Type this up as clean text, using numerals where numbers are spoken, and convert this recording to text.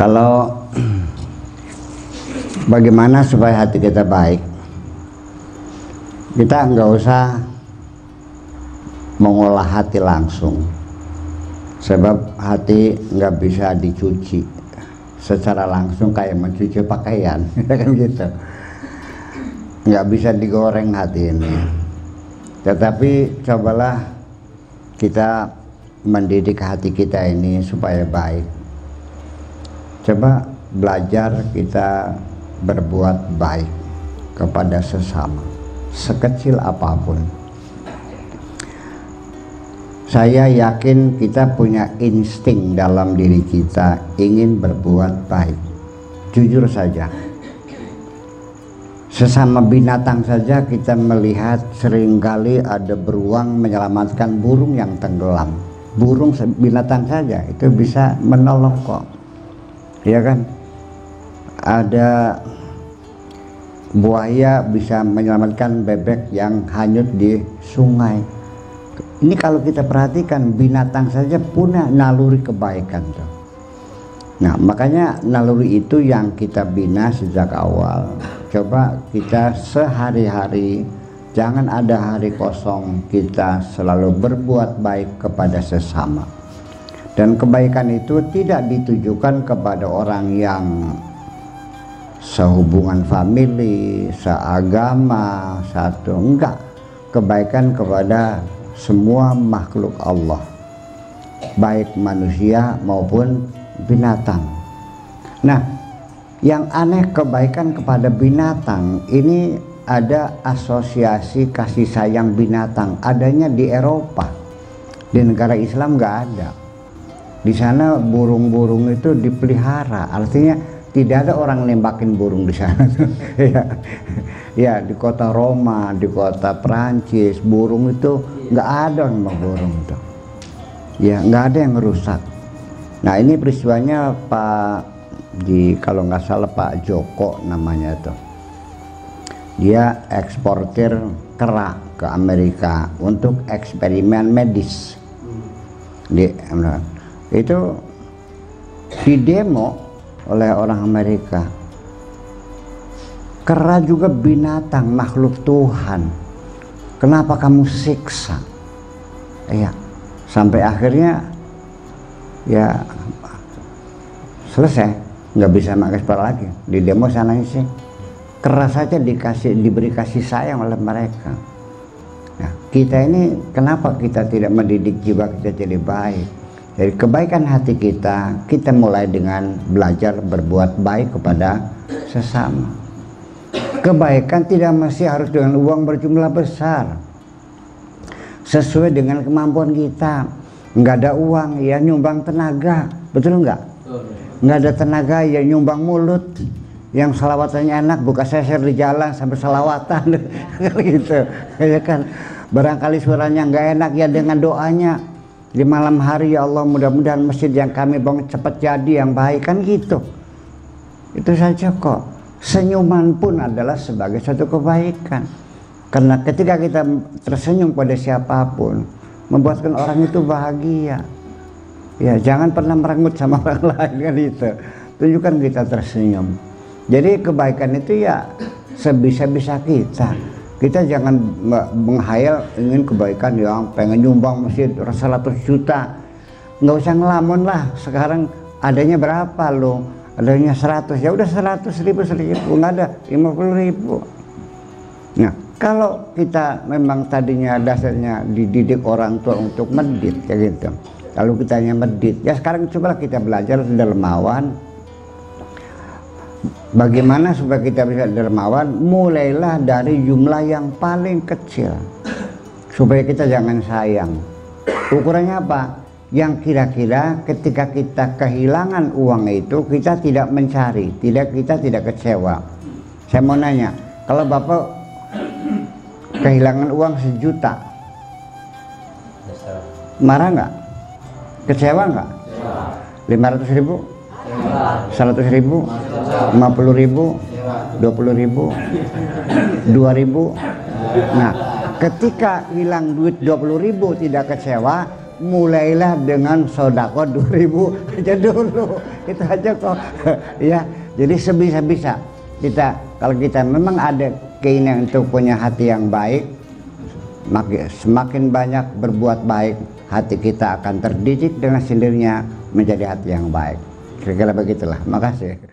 Kalau bagaimana supaya hati kita baik, kita nggak usah mengolah hati langsung, sebab hati nggak bisa dicuci secara langsung kayak mencuci pakaian kan gitu. Nggak bisa digoreng hati ini, tetapi cobalah kita mendidik hati kita ini supaya baik. Coba belajar kita berbuat baik kepada sesama, sekecil apapun. Saya yakin kita punya insting dalam diri kita ingin berbuat baik. Jujur saja, sesama binatang saja kita melihat seringkali ada beruang menyelamatkan burung yang tenggelam. Burung binatang saja itu bisa menolong kok, ya kan? Ada buaya bisa menyelamatkan bebek yang hanyut di sungai. Ini kalau kita perhatikan, binatang saja punya naluri kebaikan tuh. Nah, makanya naluri itu yang kita bina sejak awal. Coba kita sehari-hari, jangan ada hari kosong, kita selalu berbuat baik kepada sesama. Dan kebaikan itu tidak ditujukan kepada orang yang sehubungan famili, seagama, satu, enggak. Kebaikan kepada semua makhluk Allah, baik manusia maupun binatang. Nah, yang aneh, kebaikan kepada binatang ini ada asosiasi kasih sayang binatang, adanya di Eropa. Di negara Islam nggak ada. Di sana burung-burung itu dipelihara, artinya tidak ada orang nembakin burung di sana. Ya, di kota Roma, di kota Perancis, burung itu nggak ada nembak burung itu. Ya, nggak ada yang merusak. Nah, ini peristiwanya kalau nggak salah Pak Joko namanya tuh. Dia eksportir kera ke Amerika untuk eksperimen medis. Itu didemo oleh orang Amerika. Kera juga binatang, makhluk Tuhan. Kenapa kamu siksa? Ya, sampai akhirnya ya selesai, nggak bisa mengekspor lagi. Di demo sana sih, kera saja diberi kasih sayang oleh mereka. Nah, kita ini kenapa kita tidak mendidik jiwa kita jadi baik? Dari kebaikan hati kita mulai dengan belajar berbuat baik kepada sesama. Kebaikan tidak mesti harus dengan uang berjumlah besar, sesuai dengan kemampuan kita. Nggak ada uang ya nyumbang tenaga, betul nggak? Nggak ada tenaga ya nyumbang mulut, yang selawatannya enak buka seser di jalan sampai selawatan gitu, ya kan? Barangkali suaranya nggak enak ya dengan doanya di malam hari, ya Allah mudah-mudahan masjid yang kami bangun cepat jadi yang baik, kan gitu. Itu saja kok. Senyuman pun adalah sebagai satu kebaikan, karena ketika kita tersenyum pada siapapun membuatkan orang itu bahagia. Ya, jangan pernah merenggut sama orang lain, kan itu. Tunjukkan kita tersenyum. Jadi kebaikan itu ya sebisa-bisa kita. Kita jangan menghayal ingin kebaikan yang pengen nyumbang masjid 100 juta. Nggak usah ngelamun lah. Sekarang adanya berapa lo? Adanya 100, ya udah 100 ribu, nggak ada 50 ribu. Nah, kalau kita memang tadinya dasarnya dididik orang tua untuk medit kayak gitu, kalau kita hanya medit, ya sekarang cobalah kita belajar dermawan. Bagaimana supaya kita bisa dermawan? Mulailah dari jumlah yang paling kecil, supaya kita jangan sayang. Ukurannya apa? Yang kira-kira ketika kita kehilangan uang itu kita tidak mencari, kita tidak kecewa. Saya mau nanya, kalau Bapak kehilangan uang 1 juta, marah nggak? Kecewa nggak? 500 ribu? 100 ribu? 50 ribu? 20 ribu? 2 ribu? Nah, ketika hilang duit 20 ribu tidak kecewa, mulailah dengan sodako 2000 aja dulu. Itu aja kok. Ya, jadi sebisa-bisa kita, kalau kita memang ada keinginan untuk punya hati yang baik, semakin banyak berbuat baik, hati kita akan terdidik dengan sendirinya menjadi hati yang baik. Kira-kira begitulah. Makasih.